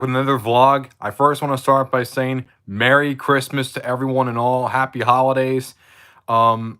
with another vlog. I first want to start by saying Merry Christmas to everyone and all. Happy holidays. Um,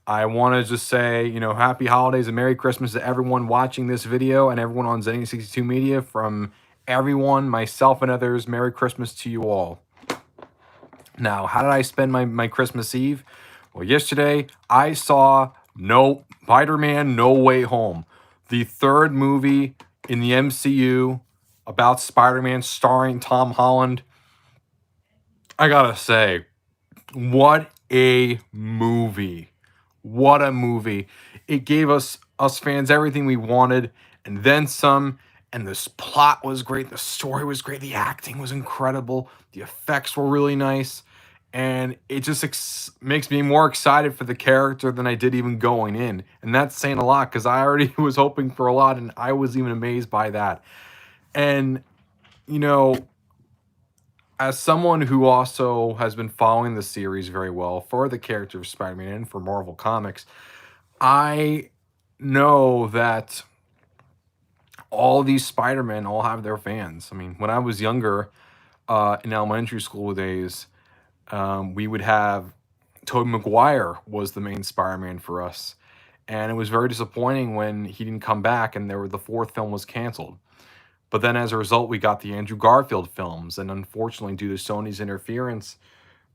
I want to just say, happy holidays and Merry Christmas to everyone watching this video and everyone on Zenny62 Media. From everyone, myself and others, Merry Christmas to you all. Now, how did I spend my Christmas Eve? Well, yesterday I saw Spider-Man No Way Home, the third movie in the MCU about Spider-Man starring Tom Holland. I gotta say, what a movie. What a movie. It gave us fans everything we wanted and then some. And this plot was great. The story was great. The acting was incredible. The effects were really nice. And it just makes me more excited for the character than I did even going in. And that's saying a lot because I already was hoping for a lot and I was even amazed by that. And, as someone who also has been following the series very well for the character of Spider-Man and for Marvel Comics, I know that all these Spider-Men all have their fans. I mean, when I was younger, in elementary school days, we would have Tobey Maguire was the main Spider-Man for us. And it was very disappointing when he didn't come back and the fourth film was canceled. But then as a result, we got the Andrew Garfield films. And unfortunately, due to Sony's interference,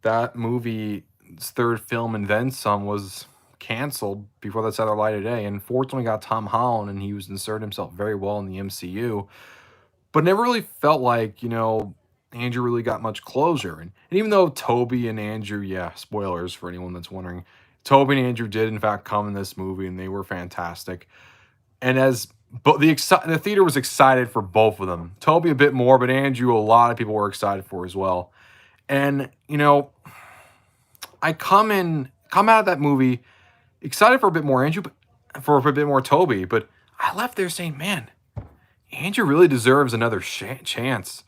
that movie's third film and then some was canceled before that saw the light of day. And fortunately got Tom Holland, and he was inserted himself very well in the MCU. But never really felt like, Andrew really got much closure. And even though Tobey and Andrew, yeah, spoilers for anyone that's wondering, Tobey and Andrew did in fact come in this movie, and they were fantastic. And but the theater was excited for both of them. Tobey a bit more, but Andrew, a lot of people were excited for as well. And I come out of that movie excited for a bit more Andrew, for a bit more Tobey, but I left there saying, man, Andrew really deserves another chance.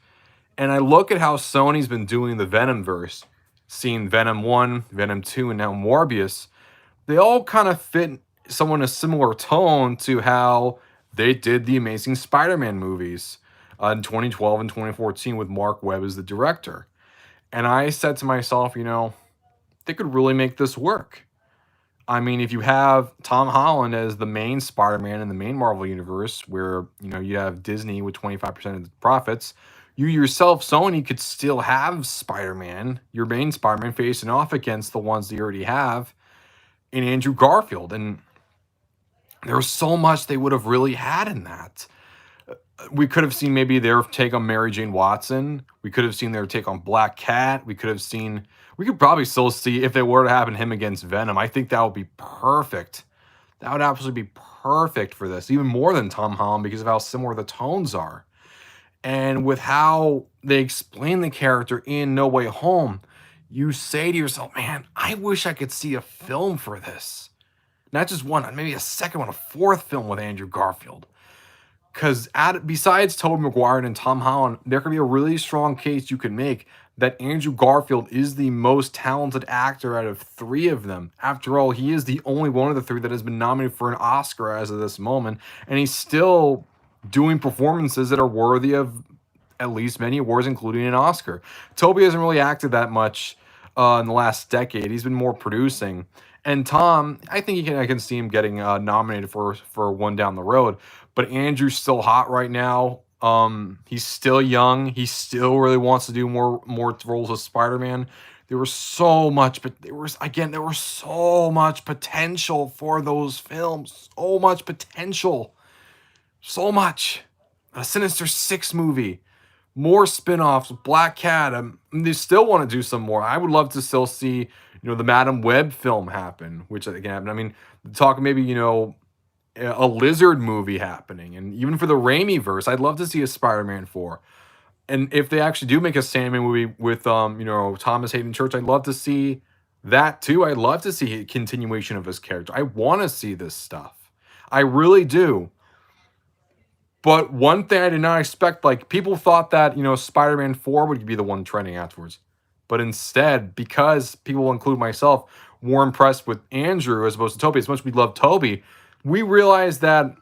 And I look at how Sony's been doing the Venomverse, seeing Venom 1, Venom 2, and now Morbius. They all kind of fit somewhat in a similar tone to how they did the Amazing Spider-Man movies in 2012 and 2014 with Mark Webb as the director. And I said to myself, they could really make this work. I mean, if you have Tom Holland as the main Spider-Man in the main Marvel universe, where, you have Disney with 25% of the profits, you yourself, Sony, could still have Spider-Man, your main Spider-Man, facing off against the ones that you already have in Andrew Garfield. And there's so much they would have really had in that. We could have seen maybe their take on Mary Jane Watson. We could have seen their take on Black Cat. We could probably still see, if they were to happen, him against Venom. I think that would be perfect. That would absolutely be perfect for this, even more than Tom Holland, because of how similar the tones are. And with how they explain the character in No Way Home, you say to yourself, man, I wish I could see a film for this. Not just one, maybe a second one, a fourth film with Andrew Garfield. Because besides Tobey Maguire and Tom Holland, there could be a really strong case you could make that Andrew Garfield is the most talented actor out of three of them. After all, he is the only one of the three that has been nominated for an Oscar as of this moment. And he's still doing performances that are worthy of at least many awards, including an Oscar. Tobey hasn't really acted that much in the last decade. He's been more producing. And Tom, I think I can see him getting nominated for one down the road. But Andrew's still hot right now. He's still young. He still really wants to do more roles as Spider-Man. There was so much, but there was so much potential for those films. So much potential. So much. A Sinister Six movie. More spin-offs. Black Cat. They still want to do some more. I would love to still see, the Madam Web film happen, which again, I mean, talk maybe, a Lizard movie happening. And even for the Raimi verse, I'd love to see a Spider-Man 4. And if they actually do make a Sandman movie with, Thomas Hayden Church, I'd love to see that too. I'd love to see a continuation of his character. I want to see this stuff. I really do. But one thing I did not expect, like, people thought that, Spider-Man 4 would be the one trending afterwards. But instead, because people, include myself, were impressed with Andrew as opposed to Tobey, as much as we love Tobey, we realized that,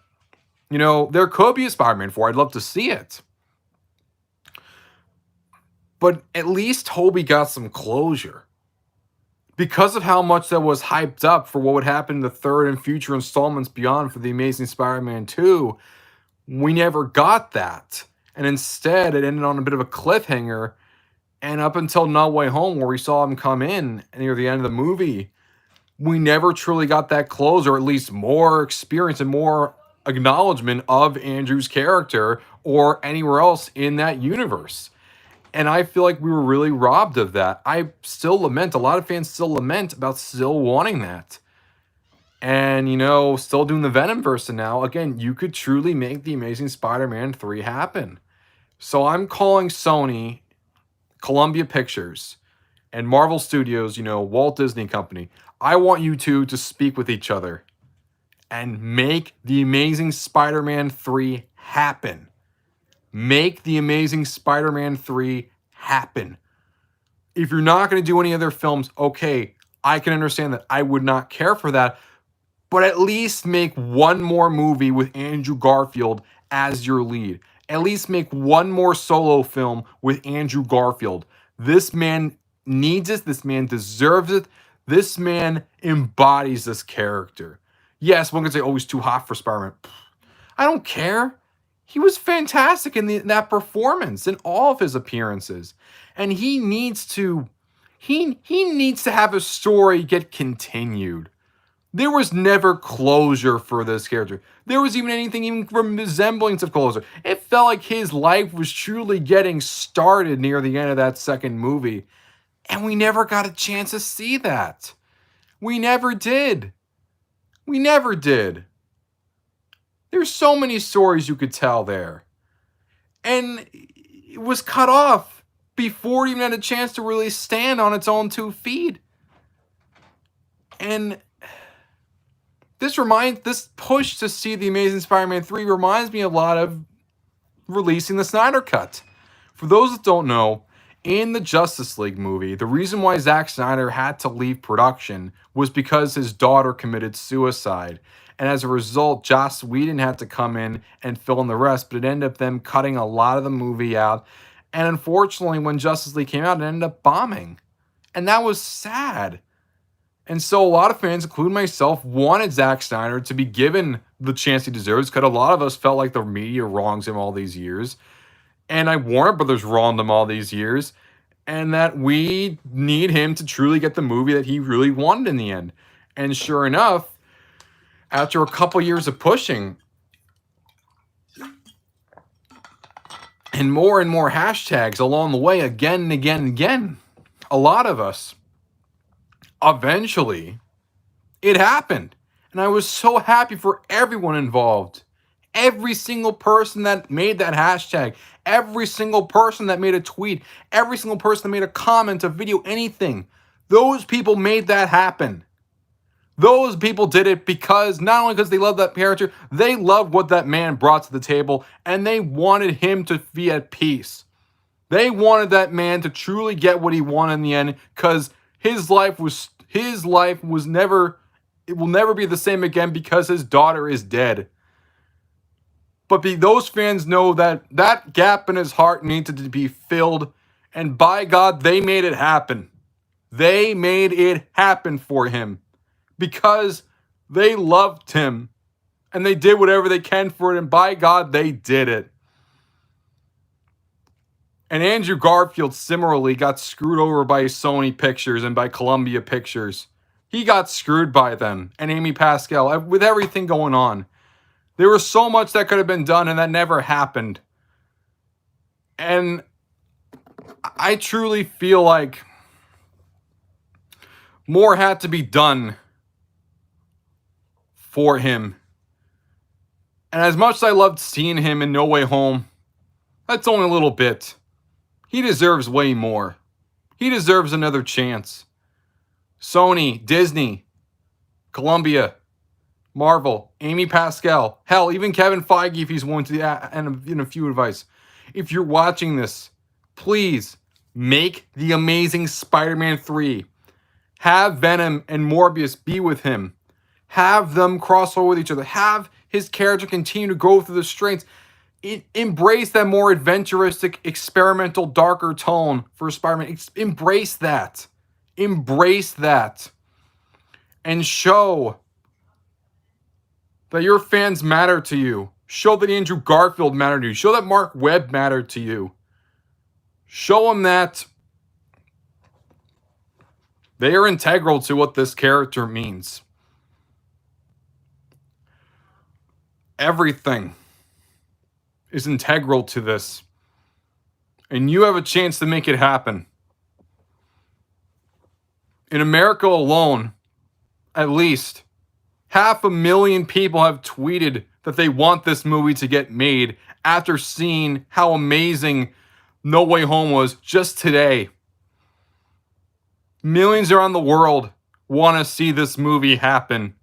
there could be a Spider-Man 4. I'd love to see it. but at least Toby got some closure. Because of how much that was hyped up for what would happen in the third and future installments beyond for The Amazing Spider-Man 2, we never got that. And instead, it ended on a bit of a cliffhanger. And up until No Way Home, where we saw him come in near the end of the movie, we never truly got that close, or at least more experience and more acknowledgement of Andrew's character or anywhere else in that universe. And I feel like we were really robbed of that. I still lament, a lot of fans still lament about still wanting that. And, still doing the Venomverse. And now, again, you could truly make The Amazing Spider-Man 3 happen. So I'm calling Sony, Columbia Pictures, and Marvel Studios, Walt Disney Company. I want you two to speak with each other and make The Amazing Spider-Man 3 happen. Make The Amazing Spider-Man 3 happen. If you're not going to do any other films, okay, I can understand that. I would not care for that. But at least make one more movie with Andrew Garfield as your lead. At least make one more solo film with Andrew Garfield. This man needs it. This man deserves it. This man embodies this character. Yes, one can say, oh, he's too hot for Spider-Man. I don't care. He was fantastic in that performance, in all of his appearances. And he needs to have a story get continued. There was never closure for this character. There was anything even from resemblance of closure. It felt like his life was truly getting started near the end of that second movie. And we never got a chance to see that. We never did. We never did. There's so many stories you could tell there. And it was cut off before it even had a chance to really stand on its own 2 feet. And this push to see The Amazing Spider-Man 3 reminds me a lot of releasing the Snyder Cut. For those that don't know, in the Justice League movie, the reason why Zack Snyder had to leave production was because his daughter committed suicide. And as a result, Joss Whedon had to come in and fill in the rest, but it ended up them cutting a lot of the movie out. And unfortunately, when Justice League came out, it ended up bombing. And that was sad. And so a lot of fans, including myself, wanted Zack Snyder to be given the chance he deserves, because a lot of us felt like the media wrongs him all these years. And Warner Brothers wronged him all these years. And that we need him to truly get the movie that he really wanted in the end. And sure enough, after a couple years of pushing, and more hashtags along the way, again and again and again, a lot of us, eventually, it happened. And I was so happy for everyone involved. Every single person that made that hashtag, every single person that made a tweet, every single person that made a comment, a video, anything. Those people made that happen. Those people did it because, not only because they loved that character, they loved what that man brought to the table, and they wanted him to be at peace. They wanted that man to truly get what he wanted in the end, because his life was never, it will never be the same again because his daughter is dead. But those fans know that that gap in his heart needed to be filled, and by God, they made it happen. They made it happen for him because they loved him, and they did whatever they can for it, and by God, they did it. And Andrew Garfield similarly got screwed over by Sony Pictures and by Columbia Pictures. He got screwed by them, and Amy Pascal, with everything going on. There was so much that could have been done, and that never happened. And I truly feel like more had to be done for him. And as much as I loved seeing him in No Way Home, that's only a little bit. He deserves way more. He deserves another chance. Sony, Disney, Columbia, Marvel, Amy Pascal, hell, even Kevin Feige, if he's willing to, and a few advice. If you're watching this, please make The Amazing Spider-Man 3. Have Venom and Morbius be with him. Have them cross over with each other. Have his character continue to go through the strengths. Embrace that more adventuristic, experimental, darker tone for Spider-Man. Embrace that. Embrace that. And show that your fans matter to you. Show that Andrew Garfield mattered to you. Show that Mark Webb mattered to you. Show them that they are integral to what this character means. Everything is integral to this. And you have a chance to make it happen. In America alone, at least 500,000 people have tweeted that they want this movie to get made after seeing how amazing No Way Home was just today. Millions around the world want to see this movie happen.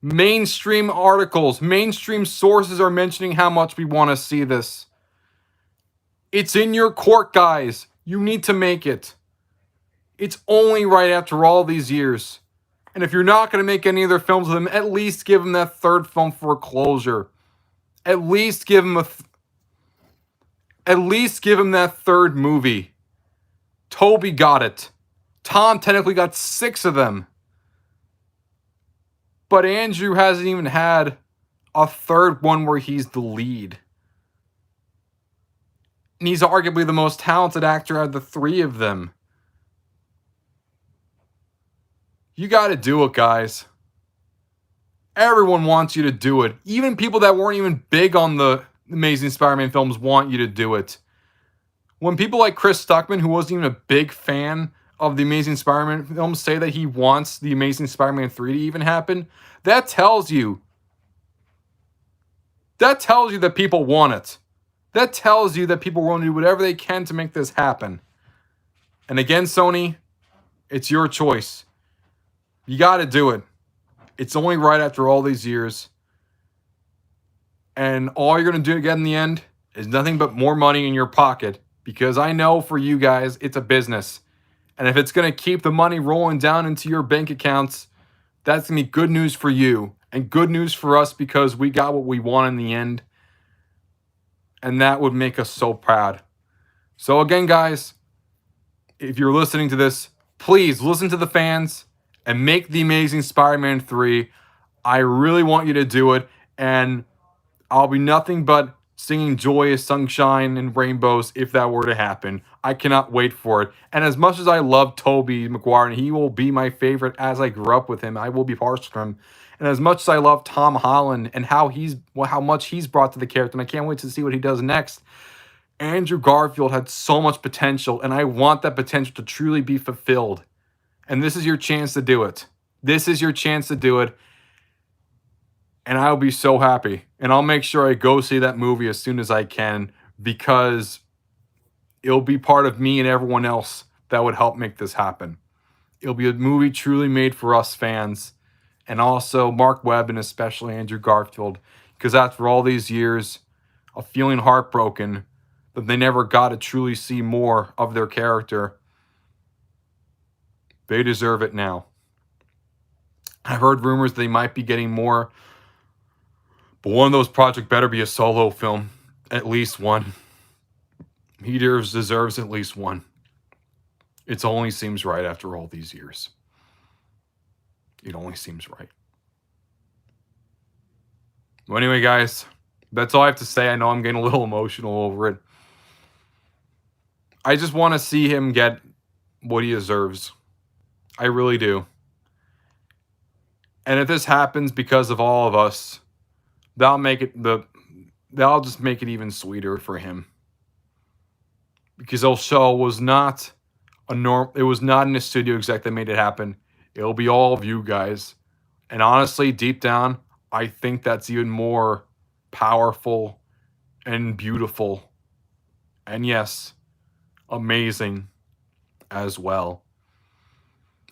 Mainstream articles, mainstream sources are mentioning how much we want to see this. It's in your court, guys. You need to make it. It's only right after all these years. And if you're not going to make any other films with them, at least give them that third film for closure. At least give them that third movie. Toby got it. Tom technically got 6 of them. But Andrew hasn't even had a third one where he's the lead. And he's arguably the most talented actor out of the 3 of them. You got to do it, guys. Everyone wants you to do it. Even people that weren't even big on the Amazing Spider-Man films want you to do it. When people like Chris Stuckman, who wasn't even a big fan of the Amazing Spider-Man films, say that he wants the Amazing Spider-Man 3 to even happen, that tells you that people want it. That tells you that people want to do whatever they can to make this happen. And again, Sony, it's your choice. You got to do it. It's only right after all these years. And all you're going to do again in the end is nothing but more money in your pocket. Because I know for you guys, it's a business. And if it's going to keep the money rolling down into your bank accounts, that's going to be good news for you. And good news for us because we got what we want in the end. And that would make us so proud. So again, guys, if you're listening to this, please listen to the fans and make the Amazing Spider-Man 3. I really want you to do it. And I'll be nothing but singing joyous sunshine and rainbows if that were to happen. I cannot wait for it. And as much as I love Tobey Maguire, and he will be my favorite as I grew up with him, I will be partial to him. And as much as I love Tom Holland and how much he's brought to the character, and I can't wait to see what he does next, Andrew Garfield had so much potential, and I want that potential to truly be fulfilled. And this is your chance to do it. This is your chance to do it. And I'll be so happy. And I'll make sure I go see that movie as soon as I can, because it'll be part of me and everyone else that would help make this happen. It'll be a movie truly made for us fans. And also Mark Webb and especially Andrew Garfield. Because after all these years of feeling heartbroken that they never got to truly see more of their character, they deserve it now. I've heard rumors they might be getting more, but one of those projects better be a solo film. At least one. He deserves at least one. It only seems right after all these years. It only seems right. Well, anyway, guys, that's all I have to say. I know I'm getting a little emotional over it. I just want to see him get what he deserves. I really do. And if this happens because of all of us, that'll just make it even sweeter for him. Because it'll show it was not in a studio exec that made it happen. It'll be all of you guys. And honestly, deep down, I think that's even more powerful and beautiful. And yes, amazing as well.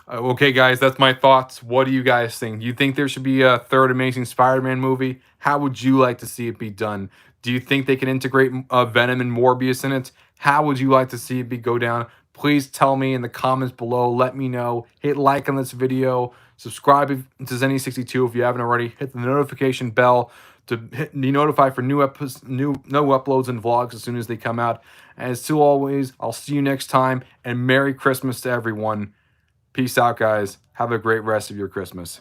Okay, guys, that's my thoughts. What do you guys think? Do you think there should be a third Amazing Spider-Man movie? How would you like to see it be done? Do you think they can integrate Venom and Morbius in it? How would you like to see it go down? Please tell me in the comments below. Let me know. Hit like on this video. Subscribe to Zenny62 if you haven't already. Hit the notification bell to be notified for new uploads and vlogs as soon as they come out. As to always, I'll see you next time, and Merry Christmas to everyone. Peace out, guys. Have a great rest of your Christmas.